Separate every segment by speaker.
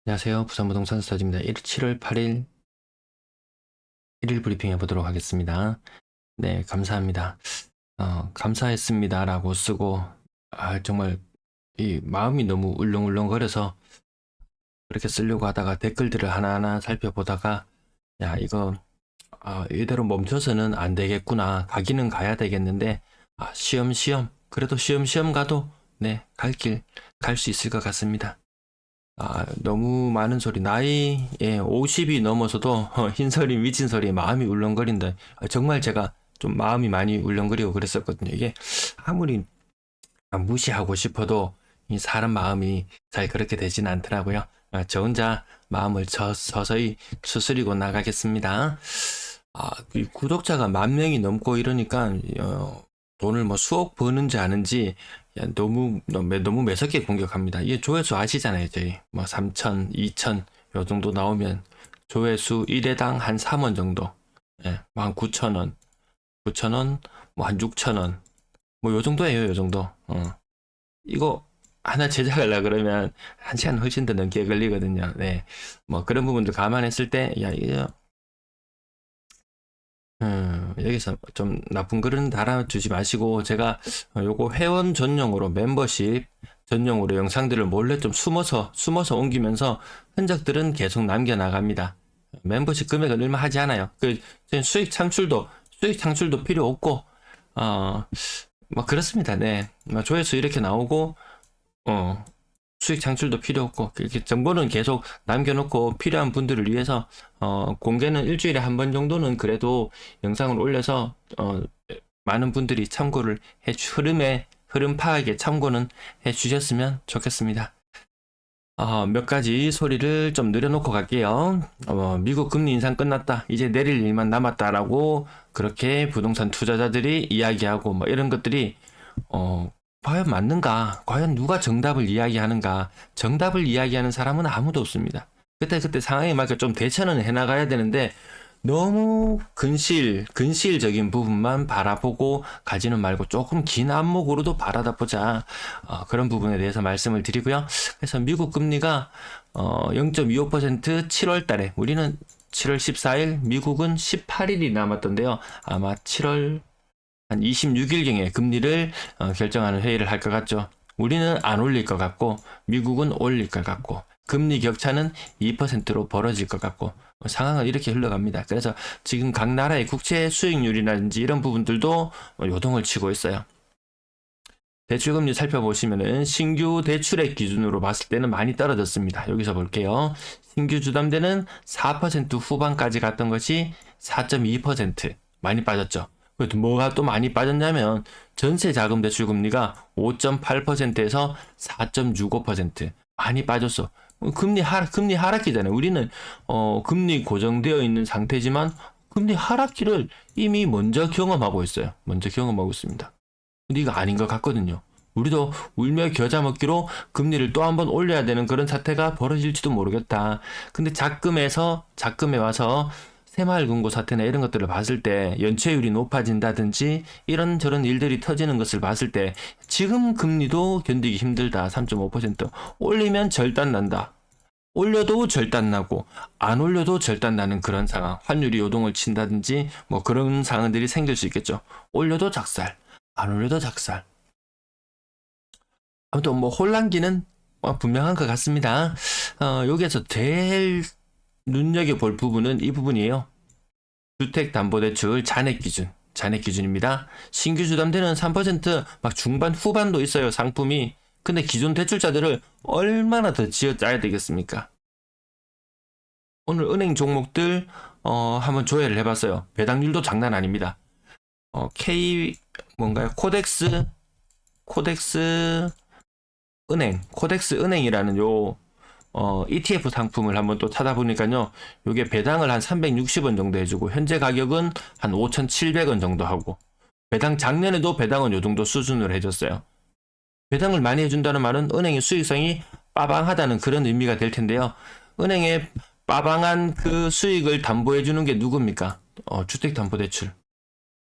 Speaker 1: 안녕하세요. 부산부동산 스타디오입니다. 7월 8일 1일 브리핑 해보도록 하겠습니다. 네, 감사합니다. 감사했습니다라고 쓰고, 정말 이 마음이 너무 울렁울렁거려서 그렇게 쓰려고 하다가 댓글들을 하나하나 살펴보다가, 야, 이거, 이대로 멈춰서는 안 되겠구나. 가기는 가야 되겠는데, 쉬엄쉬엄, 그래도 쉬엄쉬엄 가도, 네, 갈 수 있을 것 같습니다. 너무 많은 소리. 나이에 50이 넘어서도 흰소리, 미친소리에 마음이 울렁거린다. 정말 제가 좀 마음이 많이 울렁거리고 그랬었거든요. 이게 아무리 무시하고 싶어도 이 사람 마음이 잘 그렇게 되지는 않더라고요. 저 혼자 마음을 서서히 추스리고 나가겠습니다. 이 구독자가 10,000명이 넘고 이러니까 돈을 뭐 수억 버는지 아는지 너무 매섭게 공격합니다. 이게 조회수 아시잖아요. 저희 뭐 3천, 2천 요 정도 나오면 조회수 1회당 한 3원 정도, 뭐한 9,000원, 9,000원, 뭐 한 6,000원, 뭐 요 정도예요. 요 정도. 이거 하나 제작하려 그러면 1시간 훨씬 더 넘게 걸리거든요. 네, 뭐 그런 부분들 감안했을 때, 이게 여기서 좀 나쁜 글은 달아주지 마시고, 제가 요거 회원 전용으로, 멤버십 전용으로 영상들을 몰래 좀 숨어서 옮기면서 흔적들은 계속 남겨나갑니다. 멤버십 금액은 얼마 하지 않아요. 수익 창출도 필요 없고, 뭐 그렇습니다. 네. 조회수 이렇게 나오고, 어, 수익 창출도 필요 없고, 이렇게 정보는 계속 남겨놓고 필요한 분들을 위해서 공개는 일주일에 한 번 정도는 그래도 영상을 올려서 많은 분들이 참고를 흐름 파악에 참고는 해주셨으면 좋겠습니다. 몇 가지 소리를 좀 늘여놓고 갈게요. 미국 금리 인상 끝났다. 이제 내릴 일만 남았다라고 그렇게 부동산 투자자들이 이야기하고 뭐 이런 것들이 과연 맞는가? 과연 누가 정답을 이야기하는가? 정답을 이야기하는 사람은 아무도 없습니다. 그때 상황에 맞게 좀 대처는 해나가야 되는데 너무 근실적인 부분만 바라보고 가지는 말고 조금 긴 안목으로도 바라다 보자. 그런 부분에 대해서 말씀을 드리고요. 그래서 미국 금리가 0.25% 7월 달에, 우리는 7월 14일, 미국은 18일이 남았던데요. 아마 7월 한 26일경에 금리를 결정하는 회의를 할 것 같죠. 우리는 안 올릴 것 같고 미국은 올릴 것 같고 금리 격차는 2%로 벌어질 것 같고 상황은 이렇게 흘러갑니다. 그래서 지금 각 나라의 국채 수익률이라든지 이런 부분들도 요동을 치고 있어요. 대출금리 살펴보시면은 신규 대출액 기준으로 봤을 때는 많이 떨어졌습니다. 여기서 볼게요. 신규 주담대는 4% 후반까지 갔던 것이 4.2%, 많이 빠졌죠. 그래도 뭐가 또 많이 빠졌냐면 전세 자금 대출 금리가 5.8%에서 4.65%, 많이 빠졌어. 금리 하락기잖아요. 우리는 금리 고정되어 있는 상태지만 금리 하락기를 이미 먼저 경험하고 있어요. 먼저 경험하고 있습니다. 근데 이거 아닌 것 같거든요. 우리도 울며 겨자 먹기로 금리를 또 한번 올려야 되는 그런 사태가 벌어질지도 모르겠다. 근데 작금에 와서 새마을금고 사태나 이런 것들을 봤을 때 연체율이 높아진다든지 이런저런 일들이 터지는 것을 봤을 때 지금 금리도 견디기 힘들다. 3.5% 올리면 절단 난다. 올려도 절단 나고 안 올려도 절단 나는 그런 상황, 환율이 요동을 친다든지 뭐 그런 상황들이 생길 수 있겠죠. 올려도 작살, 안 올려도 작살. 아무튼 뭐 혼란기는 분명한 것 같습니다. 여기에서 제일 눈여겨볼 부분은 이 부분이에요. 주택담보대출 잔액 기준입니다. 신규 주담대는 3%막 중반 후반도 있어요, 상품이. 근데 기존 대출자들을 얼마나 더 쥐어짜야 되겠습니까? 오늘 은행 종목들 한번 조회를 해봤어요. 배당률도 장난 아닙니다. K 뭔가요? 코덱스 은행이라는 요 ETF 상품을 한번 또 찾아보니까요. 요게 배당을 한 360원 정도 해주고 현재 가격은 한 5,700원 정도 하고 작년에도 배당은 요 정도 수준으로 해줬어요. 배당을 많이 해준다는 말은 은행의 수익성이 빠방하다는 그런 의미가 될 텐데요. 은행의 빠방한 그 수익을 담보해주는 게 누굽니까? 주택담보대출.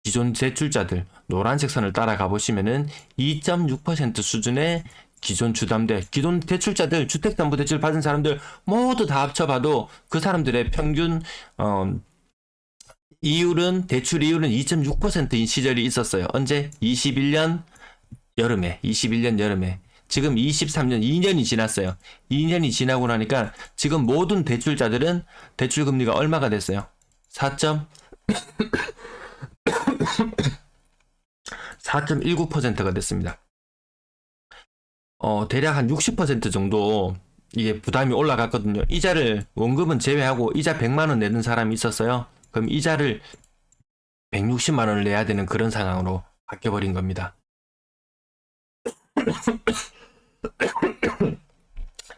Speaker 1: 기존 대출자들 노란색 선을 따라가 보시면은 2.6% 수준의 기존 주담대, 기존 대출자들, 주택담보대출 받은 사람들 모두 다 합쳐봐도 그 사람들의 평균 이율은 대출 이율은 2.6%인 시절이 있었어요. 언제? 21년 여름에. 지금 23년 2년이 지났어요. 2년이 지나고 나니까 지금 모든 대출자들은 대출 금리가 얼마가 됐어요? 4.19%가 됐습니다. 대략 한 60% 정도 이게 부담이 올라갔거든요. 이자를 원금은 제외하고 이자 100만 원 내는 사람이 있었어요. 그럼 이자를 160만 원을 내야 되는 그런 상황으로 바뀌어버린 겁니다.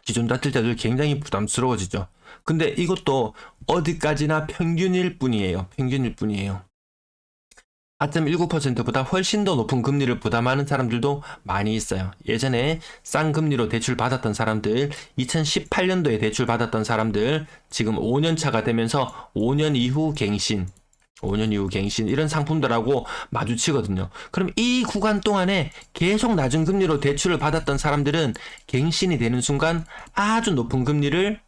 Speaker 1: 기존 다툴자들 굉장히 부담스러워지죠. 근데 이것도 어디까지나 평균일 뿐이에요. 4.19%보다 훨씬 더 높은 금리를 부담하는 사람들도 많이 있어요. 예전에 싼 금리로 대출 받았던 사람들, 2018년도에 대출 받았던 사람들, 지금 5년 차가 되면서 5년 이후 갱신 이런 상품들하고 마주치거든요. 그럼 이 구간 동안에 계속 낮은 금리로 대출을 받았던 사람들은 갱신이 되는 순간 아주 높은 금리를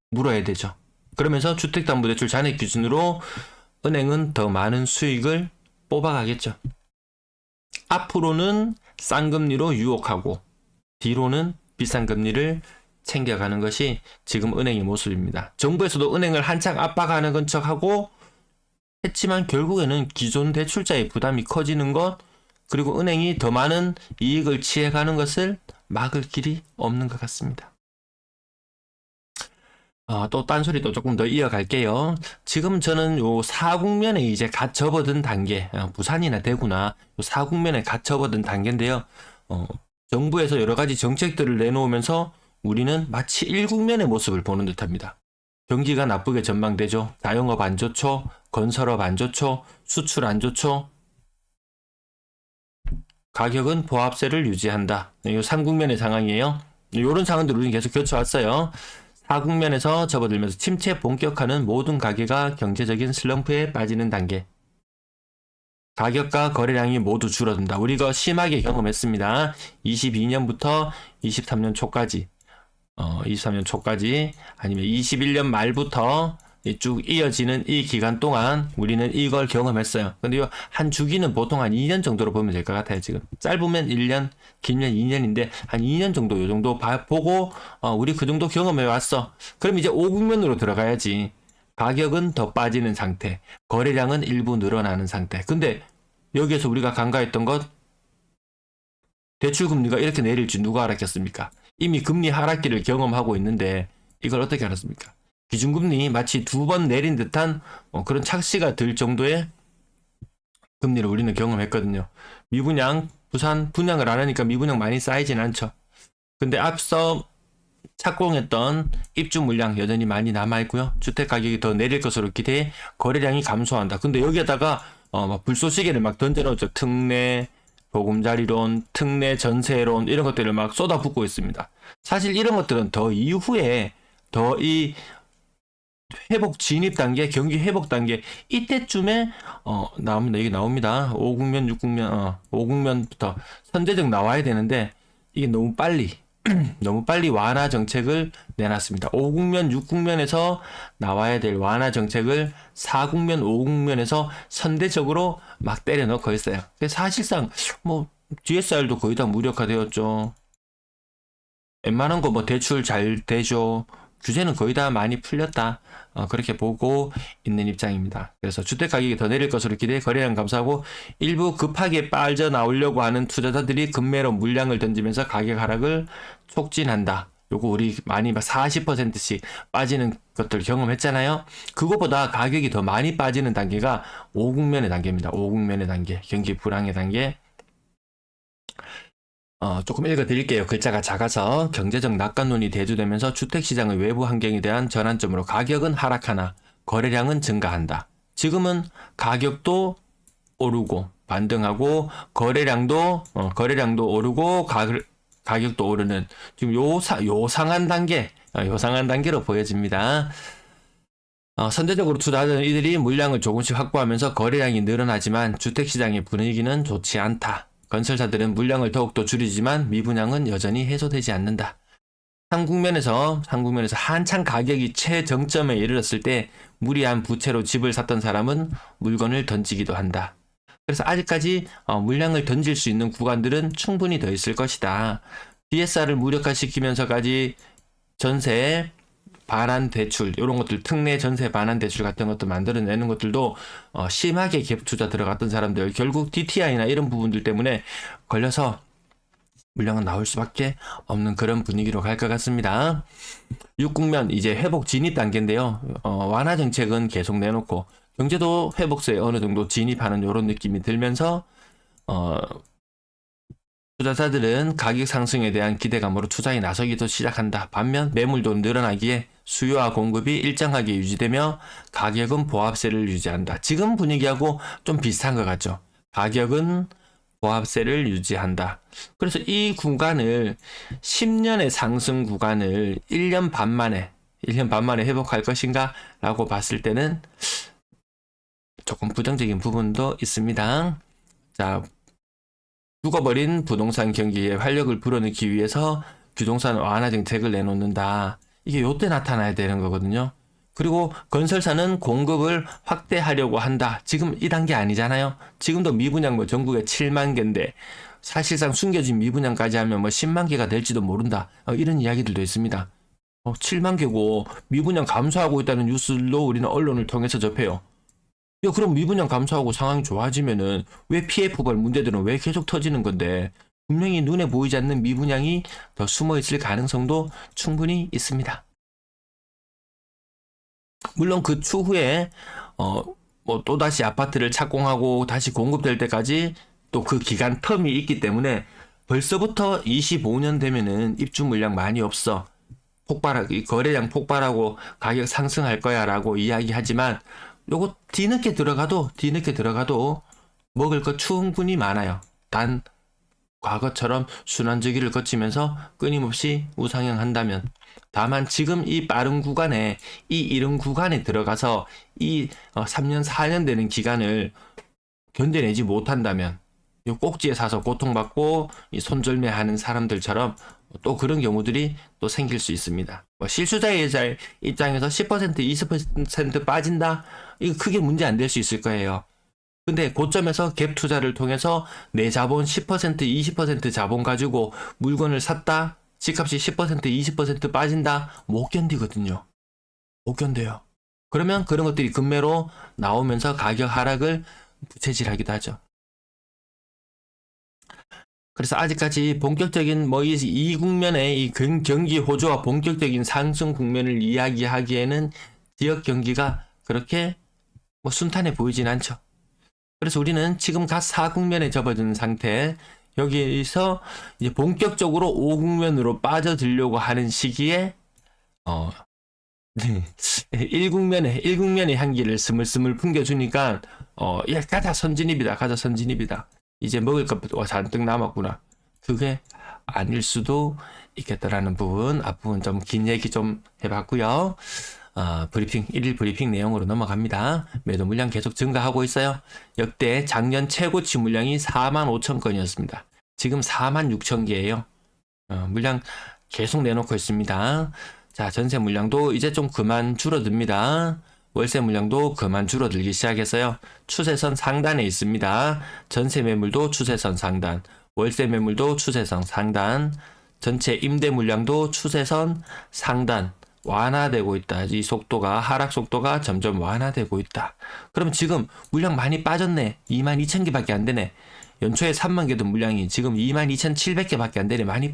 Speaker 1: 물어야 되죠. 그러면서 주택담보대출 잔액 기준으로 은행은 더 많은 수익을 뽑아가겠죠. 앞으로는 싼 금리로 유혹하고 뒤로는 비싼 금리를 챙겨가는 것이 지금 은행의 모습입니다. 정부에서도 은행을 한창 압박하는 건 척하고 했지만 결국에는 기존 대출자의 부담이 커지는 것, 그리고 은행이 더 많은 이익을 취해가는 것을 막을 길이 없는 것 같습니다. 또 딴소리도 조금 더 이어갈게요. 지금 저는 요 사국면에 이제 갓 접어든 단계, 부산이나 대구나 요 사국면에 갓 접어든 단계인데요. 정부에서 여러 가지 정책들을 내놓으면서 우리는 마치 일국면의 모습을 보는 듯합니다. 경기가 나쁘게 전망되죠. 자영업 안 좋죠. 건설업 안 좋죠. 수출 안 좋죠. 가격은 보합세를 유지한다. 이 3국면의 상황이에요. 이런 상황들 우리는 계속 겪어왔어요. 4국면에서 접어들면서 침체 본격화는 모든 가게가 경제적인 슬럼프에 빠지는 단계. 가격과 거래량이 모두 줄어든다. 우리 이거 심하게 경험했습니다. 22년부터 23년 초까지. 23년 초까지 아니면 21년 말부터 쭉 이어지는 이 기간 동안 우리는 이걸 경험했어요. 근데 요 한 주기는 보통 한 2년 정도로 보면 될 것 같아요. 지금 짧으면 1년, 길면 2년인데 한 2년 정도 요 정도 보고 우리 그 정도 경험해 왔어. 그럼 이제 5국면으로 들어가야지. 가격은 더 빠지는 상태, 거래량은 일부 늘어나는 상태. 근데 여기에서 우리가 간과했던 것, 대출 금리가 이렇게 내릴 줄 누가 알았겠습니까? 이미 금리 하락기를 경험하고 있는데 이걸 어떻게 알았습니까? 기준금리 마치 2번 내린 듯한 그런 착시가 들 정도의 금리를 우리는 경험했거든요. 미분양, 부산 분양을 안 하니까 미분양 많이 쌓이진 않죠. 근데 앞서 착공했던 입주 물량 여전히 많이 남아있고요. 주택가격이 더 내릴 것으로 기대해 거래량이 감소한다. 근데 여기에다가 불쏘시개를 막 던져놓죠. 특례, 보금자리론, 특례 전세론 이런 것들을 막 쏟아붓고 있습니다. 사실 이런 것들은 더 이후에 더 이 회복 진입 단계, 경기 회복 단계 이때쯤에 나옵니다. 이게 나옵니다. 5국면, 6국면, 5국면부터 선제적 나와야 되는데 이게 너무 빨리 너무 빨리 완화 정책을 내놨습니다. 5국면, 6국면에서 나와야 될 완화 정책을 4국면, 5국면에서 선대적으로 막 때려 넣고 있어요. 사실상 DSR도 거의 다 무력화되었죠. 웬만한 거 대출 잘 되죠. 규제는 거의 다 많이 풀렸다. 그렇게 보고 있는 입장입니다. 그래서 주택가격이 더 내릴 것으로 기대해 거래량 감소하고 일부 급하게 빠져나오려고 하는 투자자들이 급매로 물량을 던지면서 가격 하락을 촉진한다. 요거 우리 많이 40%씩 빠지는 것들 경험했잖아요. 그거보다 가격이 더 많이 빠지는 단계가 5국면의 단계입니다. 5국면의 단계, 경기 불황의 단계. 조금 읽어드릴게요. 글자가 작아서 경제적 낙관론이 대두되면서 주택시장의 외부 환경에 대한 전환점으로 가격은 하락하나 거래량은 증가한다. 지금은 가격도 오르고 반등하고 거래량도 오르고 가격도 오르는 지금 요상한 단계로 보여집니다. 선제적으로 투자하는 이들이 물량을 조금씩 확보하면서 거래량이 늘어나지만 주택시장의 분위기는 좋지 않다. 건설사들은 물량을 더욱더 줄이지만 미분양은 여전히 해소되지 않는다. 한 국면에서 한창 가격이 최정점에 이르렀을 때 무리한 부채로 집을 샀던 사람은 물건을 던지기도 한다. 그래서 아직까지 물량을 던질 수 있는 구간들은 충분히 더 있을 것이다. DSR을 무력화시키면서까지 전세 반환 대출 이런 것들, 특례 전세 반환 대출 같은 것도 만들어내는 것들도 심하게 갭 투자 들어갔던 사람들, 결국 DTI나 이런 부분들 때문에 걸려서 물량은 나올 수밖에 없는 그런 분위기로 갈 것 같습니다. 6국면 이제 회복 진입 단계인데요. 완화 정책은 계속 내놓고 경제도 회복세에 어느 정도 진입하는 이런 느낌이 들면서 투자자들은 가격 상승에 대한 기대감으로 투자에 나서기도 시작한다. 반면 매물도 늘어나기에 수요와 공급이 일정하게 유지되며 가격은 보합세를 유지한다. 지금 분위기하고 좀 비슷한 것 같죠. 가격은 보합세를 유지한다. 그래서 이 구간을 10년의 상승 구간을 1년 반 만에 회복할 것인가 라고 봤을 때는 조금 부정적인 부분도 있습니다. 자, 죽어버린 부동산 경기에 활력을 불어넣기 위해서 부동산 완화 정책을 내놓는다. 이게 요때 나타나야 되는 거거든요. 그리고 건설사는 공급을 확대하려고 한다. 지금 이 단계 아니잖아요. 지금도 미분양 전국에 7만 개인데 사실상 숨겨진 미분양까지 하면 10만 개가 될지도 모른다. 이런 이야기들도 있습니다. 7만 개고 미분양 감소하고 있다는 뉴스로 우리는 언론을 통해서 접해요. 야, 그럼 미분양 감소하고 상황이 좋아지면은 왜 PF발 문제들은 왜 계속 터지는 건데, 분명히 눈에 보이지 않는 미분양이 더 숨어 있을 가능성도 충분히 있습니다. 물론 그 추후에 또다시 아파트를 착공하고 다시 공급될 때까지 또 그 기간 텀이 있기 때문에 벌써부터 25년 되면은 입주 물량 많이 없어. 거래량 폭발하고 가격 상승할 거야 라고 이야기하지만 요거 뒤늦게 들어가도 먹을 거 충분히 많아요. 단 과거처럼 순환주기를 거치면서 끊임없이 우상향한다면, 다만 지금 이 빠른 구간에, 이 이른 구간에 들어가서 이 3년 4년 되는 기간을 견뎌내지 못한다면, 요 꼭지에 사서 고통받고 이 손절매하는 사람들처럼 또 그런 경우들이 또 생길 수 있습니다. 실수자의 입장에서 10%, 20% 빠진다? 이거 크게 문제 안 될 수 있을 거예요. 근데 고점에서 갭 투자를 통해서 내 자본 10%, 20% 자본 가지고 물건을 샀다? 집값이 10%, 20% 빠진다? 못 견디거든요. 못 견뎌요. 그러면 그런 것들이 급매로 나오면서 가격 하락을 부채질하기도 하죠. 그래서 아직까지 본격적인 이 국면의 이 경기 호조와 본격적인 상승 국면을 이야기하기에는 지역 경기가 그렇게 순탄해 보이진 않죠. 그래서 우리는 지금 갓 4국면에 접어든 상태, 여기서 이제 본격적으로 5국면으로 빠져들려고 하는 시기에 1국면의 향기를 스물스물 풍겨주니까 가자 선진입이다. 이제 먹을 것도 잔뜩 남았구나. 그게 아닐 수도 있겠다라는 부분, 앞부분 좀 긴 얘기 좀 해봤고요. 일일 브리핑 내용으로 넘어갑니다. 매도 물량 계속 증가하고 있어요. 역대 작년 최고치 물량이 45,000건이었습니다. 지금 46,000개예요. 물량 계속 내놓고 있습니다. 자, 전세 물량도 이제 좀 그만 줄어듭니다. 월세 물량도 그만 줄어들기 시작했어요. 추세선 상단에 있습니다. 전세 매물도 추세선 상단, 월세 매물도 추세선 상단, 전체 임대 물량도 추세선 상단, 완화되고 있다. 이 하락 속도가 점점 완화되고 있다. 그럼 지금 물량 많이 빠졌네. 22,000개밖에 안 되네. 연초에 3만 개던 물량이 지금 22,700개밖에 안 되네. 많이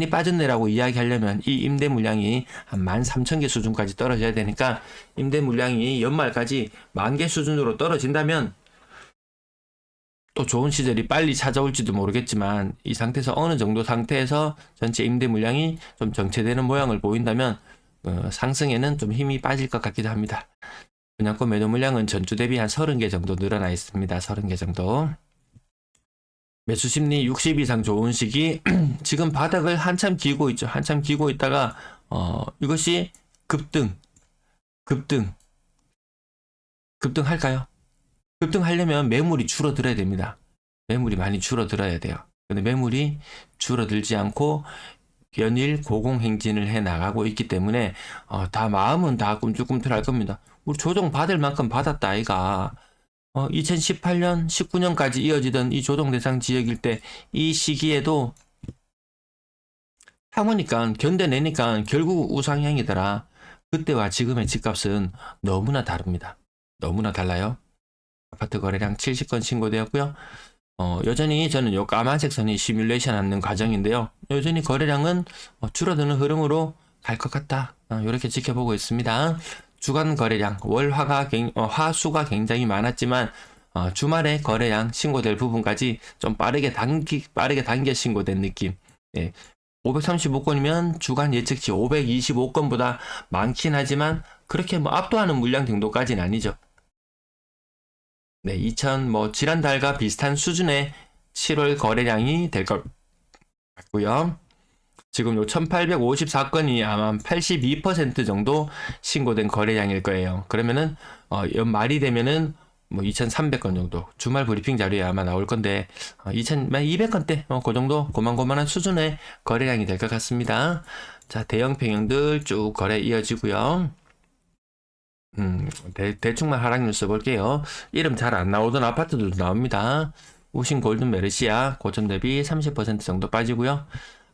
Speaker 1: 빠졌네라고 이야기하려면 이 임대 물량이 한 13,000개 수준까지 떨어져야 되니까, 임대 물량이 연말까지 10,000개 수준으로 떨어진다면 또 좋은 시절이 빨리 찾아올지도 모르겠지만, 이 상태에서 어느 정도 상태에서 전체 임대 물량이 좀 정체되는 모양을 보인다면 상승에는 좀 힘이 빠질 것 같기도 합니다. 분양권 매도 물량은 전주 대비 한 30개 정도 늘어나 있습니다. 30개 정도. 매수 심리 60 이상 좋은 시기. 지금 바닥을 한참 기고 있죠. 한참 기고 있다가 이것이 급등할까요? 급등하려면 매물이 줄어들어야 됩니다. 매물이 많이 줄어들어야 돼요. 근데 매물이 줄어들지 않고 연일 고공행진을 해 나가고 있기 때문에 다 마음은 다 꿈틀꿈틀할 겁니다. 우리 조정 받을 만큼 받았다 아이가. 2018년, 19년까지 이어지던 이 조정 대상 지역일 때 이 시기에도 참으니까 견뎌내니까 결국 우상향이더라. 그때와 지금의 집값은 너무나 다릅니다. 너무나 달라요. 아파트 거래량 70건 신고되었고요. 여전히 저는 요 까만색 선이 시뮬레이션 하는 과정인데요. 여전히 거래량은 줄어드는 흐름으로 갈 것 같다. 이렇게 지켜보고 있습니다. 주간 거래량, 화수가 굉장히 많았지만 주말에 거래량 신고될 부분까지 좀 빠르게 당겨 신고된 느낌. 예. 535건이면 주간 예측치 525건보다 많긴 하지만 그렇게 뭐 압도하는 물량 정도까지는 아니죠. 네, 지난달과 비슷한 수준의 7월 거래량이 될 것 같고요. 지금 요 1854건이 아마 82% 정도 신고된 거래량일 거예요. 그러면은 연말이 되면은 뭐 2300건 정도 주말 브리핑 자료에 아마 나올 건데 2200건대 그 정도 고만고만한 수준의 거래량이 될 것 같습니다. 자, 대형 평형들 쭉 거래 이어지고요. 대충만 하락 뉴스 볼게요. 이름 잘 안 나오던 아파트들도 나옵니다. 우신 골든 메르시아 고점 대비 30% 정도 빠지고요.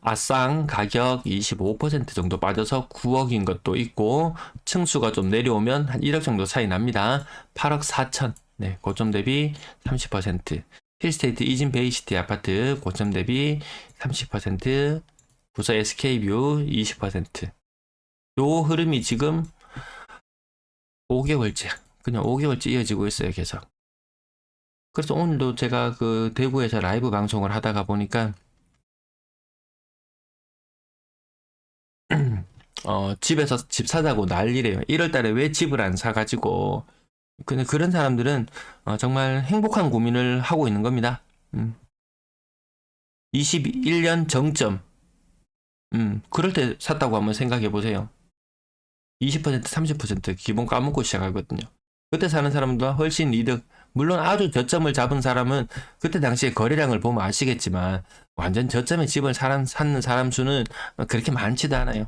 Speaker 1: 아쌍 가격 25% 정도 빠져서 9억인 것도 있고 층수가 좀 내려오면 한 1억 정도 차이 납니다. 8억 4천. 네, 고점 대비 30%. 힐스테이트 이진 베이시티 아파트 고점 대비 30%. 부서 SK뷰 20%. 요 흐름이 지금 5개월째 그냥 5개월째 이어지고 있어요. 계속. 그래서 오늘도 제가 그 대구에서 라이브 방송을 하다가 보니까 집에서 집 사자고 난리래요. 1월달에 왜 집을 안 사가지고. 근데 그런 사람들은 정말 행복한 고민을 하고 있는 겁니다. 21년 정점. 그럴 때 샀다고 한번 생각해 보세요. 20% 30% 기본 까먹고 시작하거든요. 그때 사는 사람보다 훨씬 이득. 물론 아주 저점을 잡은 사람은 그때 당시에 거래량을 보면 아시겠지만 완전 저점에 집을 사는 사람 수는 그렇게 많지도 않아요.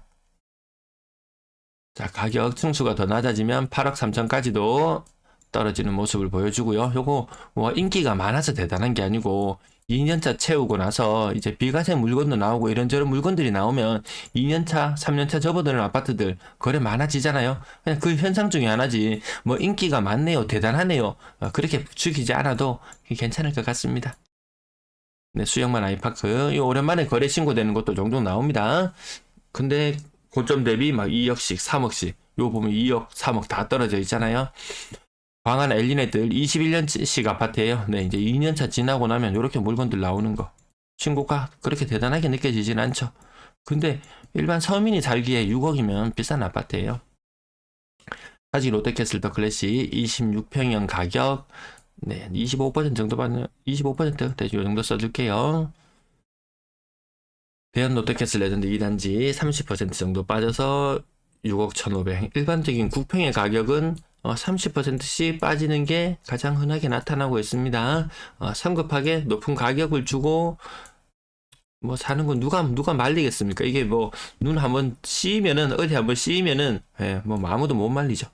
Speaker 1: 자, 가격 층수가 더 낮아지면 8억 3천까지도 떨어지는 모습을 보여주고요. 요거 뭐 인기가 많아서 대단한 게 아니고 2년차 채우고 나서 이제 비과세 물건도 나오고 이런저런 물건들이 나오면 2년차, 3년차 접어드는 아파트들 거래 많아지잖아요. 그냥 그 현상 중에 하나지. 뭐 인기가 많네요, 대단하네요. 그렇게 죽이지 않아도 괜찮을 것 같습니다. 네, 수영만 아이파크. 이 오랜만에 거래 신고되는 것도 종종 나옵니다. 근데 고점 대비 막 2억씩, 3억씩. 요 보면 2억, 3억 다 떨어져 있잖아요. 광안 엘리네들 21년씩 아파트예요. 네, 이제 2년차 지나고 나면 이렇게 물건들 나오는 거. 신고가 그렇게 대단하게 느껴지진 않죠. 근데 일반 서민이 살기에 6억이면 비싼 아파트예요. 아직 롯데캐슬 더 클래시 26평형 가격 네, 25% 정도 받는 25% 대충 이 정도 써줄게요. 대한 롯데캐슬 레전드 2단지 30% 정도 빠져서 6억 1,500. 일반적인 국평의 가격은 30%씩 빠지는 게 가장 흔하게 나타나고 있습니다. 성급하게 높은 가격을 주고 뭐 사는 건 누가 말리겠습니까? 이게 뭐 눈 한번 씌이면은 어디 한번 씌이면은 뭐 아무도 못 말리죠.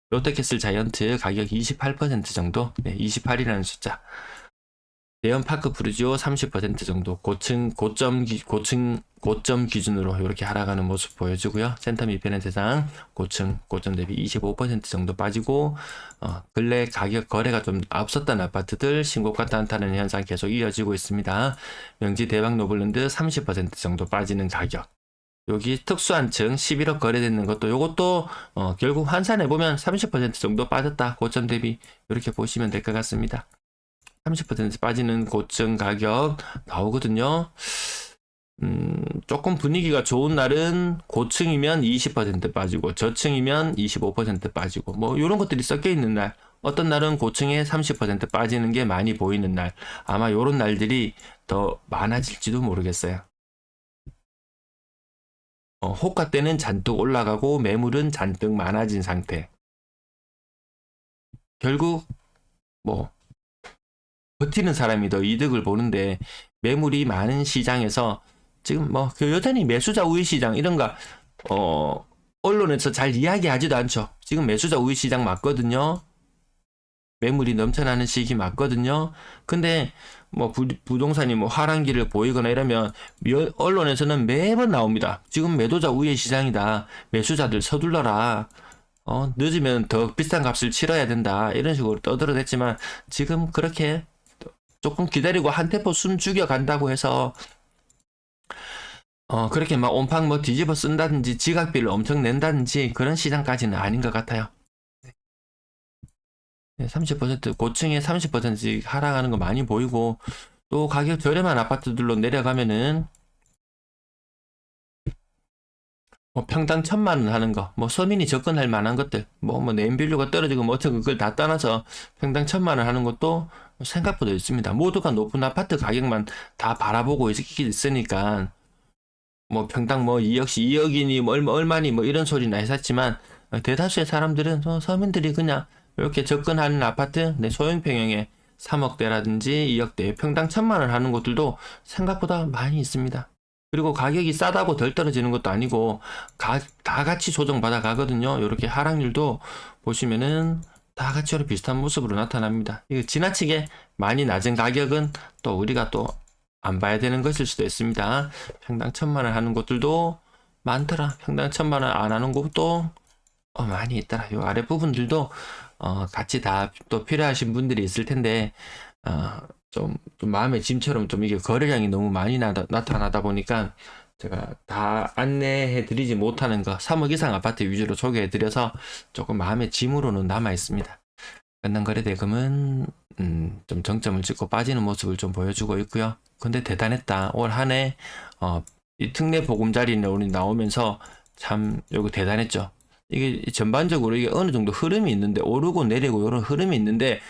Speaker 1: 롯데캐슬 자이언트 가격 28% 정도, 네, 28이라는 숫자. 대형 파크 푸르지오 30% 정도 고점 기준으로 이렇게 하락하는 모습 보여주고요. 센터 미편의 대상 고점 대비 25% 정도 빠지고 근래 가격 거래가 좀 앞섰던 아파트들 신고가 탄탄한 현상 계속 이어지고 있습니다. 명지 대박 노블랜드 30% 정도 빠지는 가격. 여기 특수한 층 11억 거래되는 것도 요것도 결국 환산해 보면 30% 정도 빠졌다. 고점 대비 이렇게 보시면 될 것 같습니다. 30% 빠지는 고층 가격 나오거든요. 조금 분위기가 좋은 날은 고층이면 20% 빠지고 저층이면 25% 빠지고 뭐 이런 것들이 섞여 있는 날. 어떤 날은 고층에 30% 빠지는 게 많이 보이는 날. 아마 이런 날들이 더 많아질지도 모르겠어요. 호가 때는 잔뜩 올라가고 매물은 잔뜩 많아진 상태. 결국 뭐 버티는 사람이 더 이득을 보는데 매물이 많은 시장에서 지금 그 여전히 매수자 우위 시장 이런 거 언론에서 잘 이야기하지도 않죠. 지금 매수자 우위 시장 맞거든요. 매물이 넘쳐나는 시기 맞거든요. 근데 부동산이 하락기를 보이거나 이러면 언론에서는 매번 나옵니다. 지금 매도자 우위 시장이다. 매수자들 서둘러라. 늦으면 더 비싼 값을 치러야 된다. 이런 식으로 떠들어댔지만 지금 그렇게 조금 기다리고 한 템포 숨 죽여 간다고 해서 그렇게 막 온팡 뒤집어 쓴다든지 지각비를 엄청 낸다든지 그런 시장까지는 아닌 것 같아요. 30% 고층에 30%씩 하락하는 거 많이 보이고 또 가격 저렴한 아파트들로 내려가면은 평당 1,000만 원 하는 거, 서민이 접근할 만한 것들, 네임밸류가 떨어지고 어쩌고 그걸 다 떠나서 평당 1,000만 원 하는 것도 생각보다 있습니다. 모두가 높은 아파트 가격만 다 바라보고 있으니까 평당 2억씩 2억이니 얼마니 이런 소리나 했었지만 대다수의 사람들은 서민들이 그냥 이렇게 접근하는 아파트 소형평형에 3억대라든지 2억대 평당 1,000만 원 하는 곳들도 생각보다 많이 있습니다. 그리고 가격이 싸다고 덜 떨어지는 것도 아니고 다 같이 조정받아 가거든요. 이렇게 하락률도 보시면은 다 같이 비슷한 모습으로 나타납니다. 이거 지나치게 많이 낮은 가격은 또 우리가 또 안 봐야 되는 것일 수도 있습니다. 평당 1,000만 원 하는 곳들도 많더라. 평당 1,000만 원 안 하는 곳도 많이 있더라. 요 아래 부분들도 같이 다 또 필요하신 분들이 있을 텐데 좀 마음의 짐처럼 좀 이게 거래량이 너무 많이 나타나다 보니까 제가 다 안내해 드리지 못하는 거 3억 이상 아파트 위주로 소개해 드려서 조금 마음의 짐으로는 남아 있습니다. 끝난 거래 대금은 좀 정점을 찍고 빠지는 모습을 좀 보여주고 있고요. 근데 대단했다. 올 한 해 이 특례 보금자리는 우리 나오면서 참 이거 대단했죠. 이게 전반적으로 이게 어느 정도 흐름이 있는데 오르고 내리고 이런 흐름이 있는데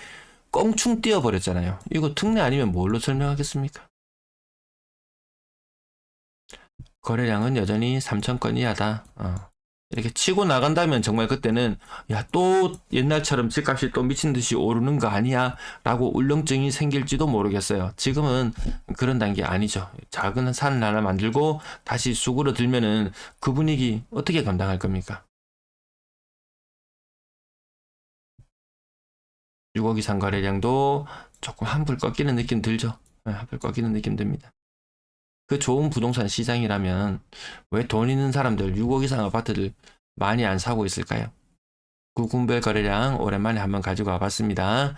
Speaker 1: 껑충 뛰어버렸잖아요. 이거 특례 아니면 뭘로 설명하겠습니까? 거래량은 여전히 3,000건 이하다. 이렇게 치고 나간다면 정말 그때는 또 옛날처럼 집값이 또 미친 듯이 오르는 거 아니야? 라고 울렁증이 생길지도 모르겠어요. 지금은 그런 단계 아니죠. 작은 산을 하나 만들고 다시 쑥으로 들면은 그 분위기 어떻게 감당할 겁니까? 6억 이상 거래량도 조금 한풀 꺾이는 느낌 들죠. 한풀 꺾이는 느낌 듭니다. 그 좋은 부동산 시장이라면 왜 돈 있는 사람들 6억 이상 아파트를 많이 안 사고 있을까요? 구군별 거래량 오랜만에 한번 가지고 와봤습니다.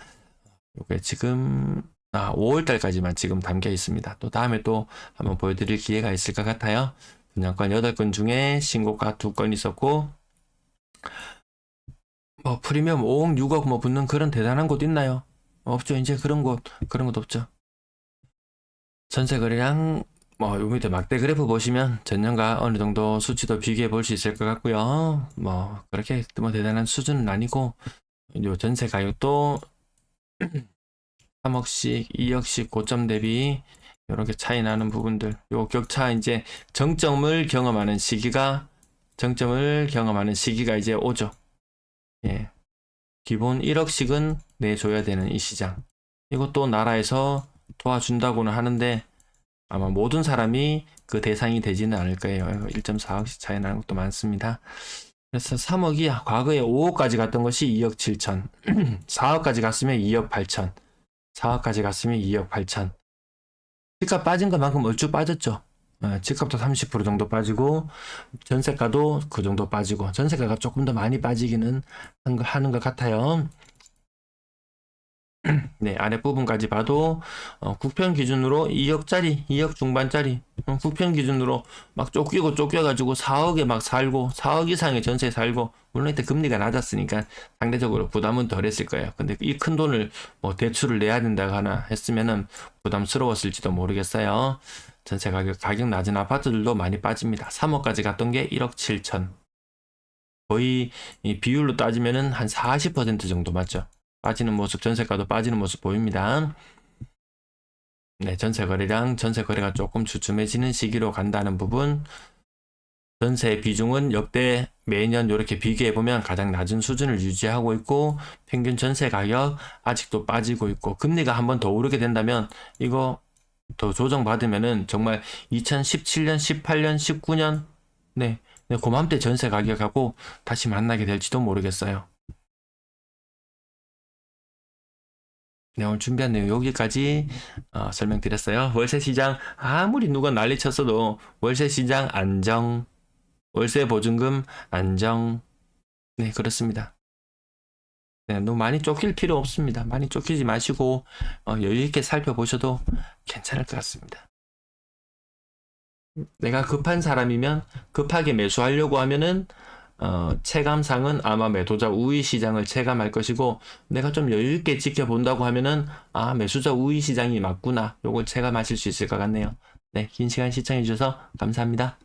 Speaker 1: 이게 지금 5월달까지만 지금 담겨 있습니다. 또 다음에 또 한번 보여드릴 기회가 있을 것 같아요. 분양권 8건 중에 신고가 2건 있었고 프리미엄 5억 6억 붙는 그런 대단한 곳 있나요? 없죠. 이제 그런 곳 없죠. 전세 거래량 요 밑에 막대 그래프 보시면 전년과 어느 정도 수치도 비교해 볼 수 있을 것 같고요. 그렇게 대단한 수준은 아니고 요 전세 가격도 3억씩 2억씩 고점 대비 이렇게 차이 나는 부분들 요 격차 이제 정점을 경험하는 시기가 이제 오죠. 예. 기본 1억씩은 내줘야 되는 이 시장. 이것도 나라에서 도와준다고는 하는데 아마 모든 사람이 그 대상이 되지는 않을 거예요. 1.4억씩 차이 나는 것도 많습니다. 그래서 3억이 과거에 5억까지 갔던 것이 2억 7천 4억까지 갔으면 2억 8천 4억까지 갔으면 2억 8천 집값 빠진 것만큼 얼추 빠졌죠. 집값도 30% 정도 빠지고 전세가도 그 정도 빠지고 전세가가 조금 더 많이 빠지기는 하는 것 같아요. 네, 아랫부분까지 봐도 국평 기준으로 2억짜리 2억 중반짜리 국평 기준으로 막 쫓겨가지고 4억에 막 살고 4억 이상의 전세 살고 물론 이때 금리가 낮았으니까 상대적으로 부담은 덜 했을 거예요. 근데 이 큰 돈을 대출을 내야 된다거나 했으면은 부담스러웠을지도 모르겠어요. 전세 가격 낮은 아파트들도 많이 빠집니다. 3억까지 갔던 게 1억 7천 거의 이 비율로 따지면은 한 40% 정도 맞죠. 빠지는 모습, 전세가도 빠지는 모습 보입니다. 네, 전세 거래가 조금 주춤해지는 시기로 간다는 부분 전세 비중은 역대 매년 이렇게 비교해보면 가장 낮은 수준을 유지하고 있고, 평균 전세 가격 아직도 빠지고 있고, 금리가 한 번 더 오르게 된다면 이거 더 조정받으면은 정말 2017년, 18년, 19년, 네, 네, 그맘때 전세 가격하고 다시 만나게 될지도 모르겠어요. 네, 오늘 준비한 내용 여기까지 설명드렸어요. 월세 시장 아무리 누가 난리 쳤어도 월세 시장 안정, 월세 보증금 안정. 네, 그렇습니다. 네, 너무 많이 쫓길 필요 없습니다. 많이 쫓기지 마시고 여유 있게 살펴보셔도 괜찮을 것 같습니다. 내가 급한 사람이면 급하게 매수하려고 하면은 체감상은 아마 매도자 우위 시장을 체감할 것이고, 내가 좀 여유 있게 지켜본다고 하면은 매수자 우위 시장이 맞구나, 요걸 체감하실 수 있을 것 같네요. 네, 긴 시간 시청해 주셔서 감사합니다.